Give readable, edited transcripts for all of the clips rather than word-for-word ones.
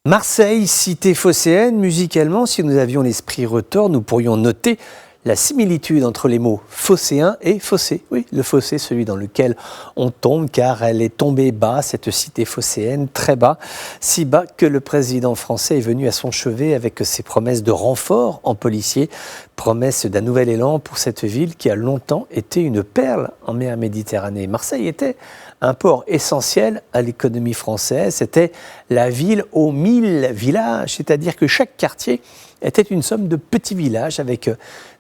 Marseille, cité phocéenne, musicalement, si nous avions l'esprit retors, nous pourrions noter la similitude entre les mots phocéen et fossé. Oui, le fossé, celui dans lequel on tombe, car elle est tombée bas, cette cité phocéenne, très bas, si bas que le président français est venu à son chevet avec ses promesses de renfort en policiers, promesses d'un nouvel élan pour cette ville qui a longtemps été une perle en mer Méditerranée. Marseille était un port essentiel à l'économie française, c'était la ville aux 1000 villages, c'est-à-dire que chaque quartier était une somme de petits villages avec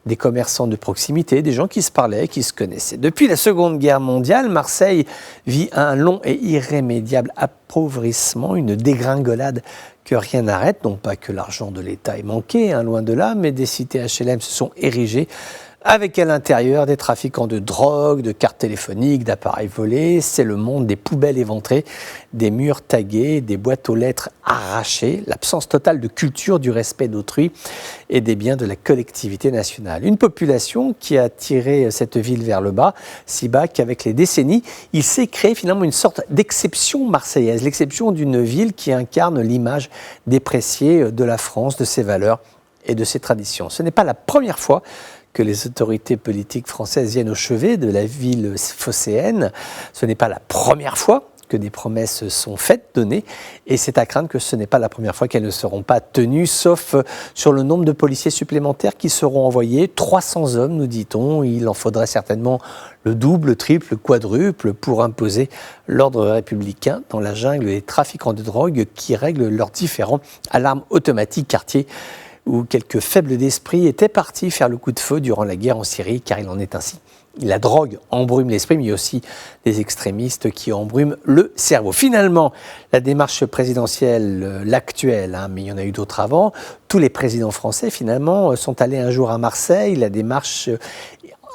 des commerçants de proximité, des gens qui se parlaient, qui se connaissaient. Depuis la Seconde Guerre mondiale, Marseille vit un long et irrémédiable appauvrissement, une dégringolade que rien n'arrête. Non pas que l'argent de l'État ait manqué, loin de là, mais des cités HLM se sont érigées avec à l'intérieur des trafiquants de drogue, de cartes téléphoniques, d'appareils volés. C'est le monde des poubelles éventrées, des murs tagués, des boîtes aux lettres arrachées, l'absence totale de culture du respect d'autrui et des biens de la collectivité nationale. Une population qui a tiré cette ville vers le bas, si bas qu'avec les décennies, il s'est créé finalement une sorte d'exception marseillaise, l'exception d'une ville qui incarne l'image dépréciée de la France, de ses valeurs et de ses traditions. Ce n'est pas la première fois que les autorités politiques françaises viennent au chevet de la ville phocéenne. Ce n'est pas la première fois que des promesses sont faites, données, et c'est à craindre que ce n'est pas la première fois qu'elles ne seront pas tenues, sauf sur le nombre de policiers supplémentaires qui seront envoyés. 300 hommes, nous dit-on. Il en faudrait certainement le double, le triple, le quadruple pour imposer l'ordre républicain dans la jungle des trafiquants de drogue qui règlent leurs différends à l'arme automatique quartier où quelques faibles d'esprit étaient partis faire le coup de feu durant la guerre en Syrie, car il en est ainsi. La drogue embrume l'esprit, mais il y a aussi des extrémistes qui embrument le cerveau. Finalement, la démarche présidentielle, l'actuelle, mais il y en a eu d'autres avant, tous les présidents français, finalement, sont allés un jour à Marseille. La démarche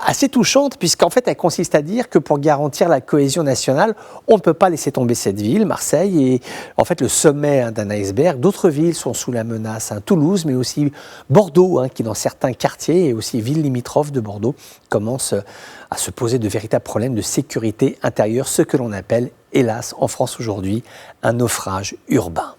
assez touchante, puisqu'en fait, elle consiste à dire que pour garantir la cohésion nationale, on ne peut pas laisser tomber cette ville, Marseille, est en fait le sommet d'un iceberg. D'autres villes sont sous la menace, Toulouse, mais aussi Bordeaux, qui dans certains quartiers et aussi villes limitrophes de Bordeaux commencent à se poser de véritables problèmes de sécurité intérieure, ce que l'on appelle, hélas, en France aujourd'hui, un naufrage urbain.